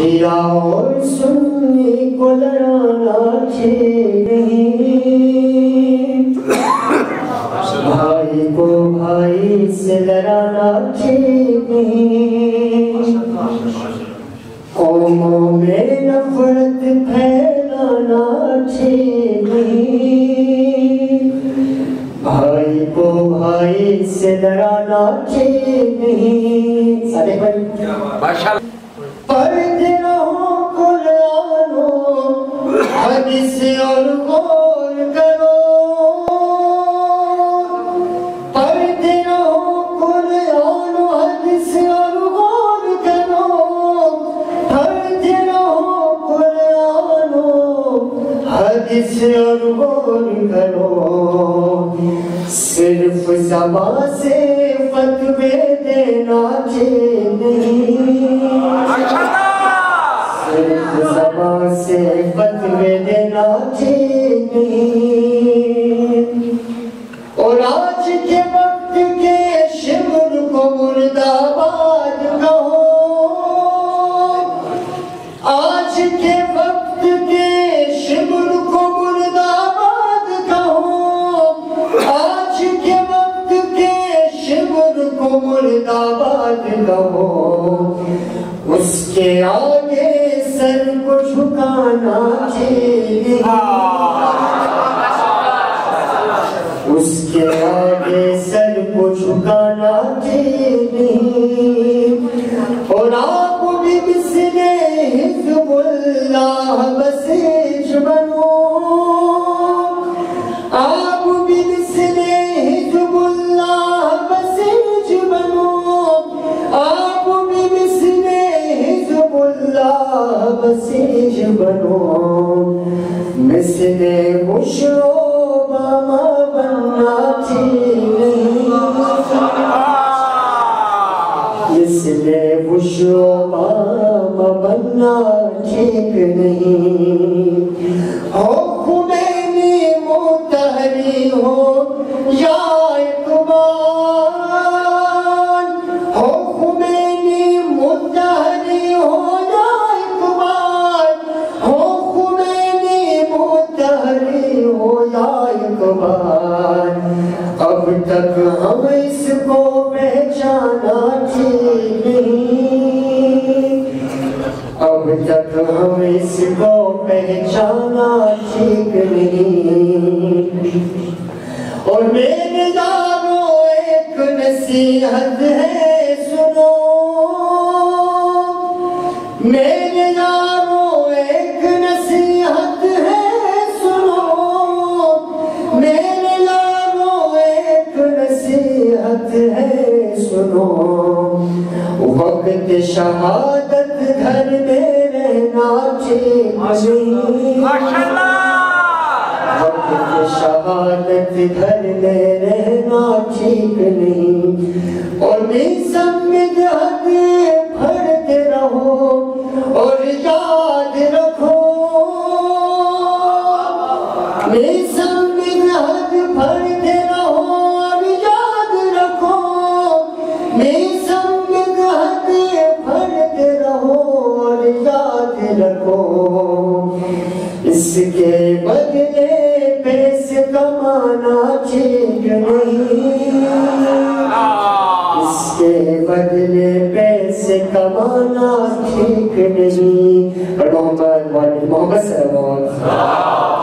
شیعہ اور سنی کو لڑانا ٹھیک نہیں، بھائی کو بھائی سے لڑانا ٹھیک نہیں، قوموں میں نفرت پھیلانا ٹھیک نہیں، بھائی کو بھائی سے لڑانا ٹھیک نہیں۔ سارے بھائی پڑھتے رہو قرآن و حدیث اور غور کرو، پڑھتے رہو قرآن و حدیث اور غور کرو، پڑھتے رہو قرآن و حدیث اور غور کرو، صرف زبان سے فتوے دینا ٹھیک نہیں، صرف زبان سے فتوے دینا ٹھیک نہیں، اور آج کے وقت کے شمر کو مرد آباد کہو، آج کے وقت کے شمر کو مرد آباد کہو، آج کے وقت کے شمر کو مرد آباد کہو، اس کے آگے سر کو جھکانا ٹھیک نہیں، اس کے آگے سر کو جھکانا ٹھیک نہیں، اور آپ بھی مثل حزب اللہ بسیج بنو، آپ بھی مثل حزب اللہ بسیج بنو، آپ بھی مثل حزب اللہ بسیج بنو، مثل بش اوباما بننا ٹھیک نہیں، مثل بش اوباما بننا ٹھیک نہیں، ہو خمینی متحری ہو یا اقبال، ہو خمینی متحری ہو یا اقبال، ہو خمینی متحری ہو یا اقبال، اب تک ہم اس کو پہچانا ٹھیک نہیں، اب تک ہم اس کو پہچانا ٹھیک نہیں، اور میرے یاروں ایک نصیحت ہے سنو، میرے یاروں ایک نصیحت ہے سنو، میرے یاروں ایک نصیحت ہے سنو، وقت شہادت گھر میں رہنا ٹھیک نہیں، وقت شہادت گھر میں رہنا ٹھیک نہیں، اور سمجھ حد پڑھتے رہو اور یاد رکھو، سمجھ حد پڑھتے رہو اور یاد رکھو، سمجھ حد پڑھتے رہو اور یاد رکھو، اس کے بدلے پیسے کمانا ٹھیک نہیں، اس کے بدلے پیسے کمانا ٹھیک نہیں، محمد صلی اللہ علیہ وسلم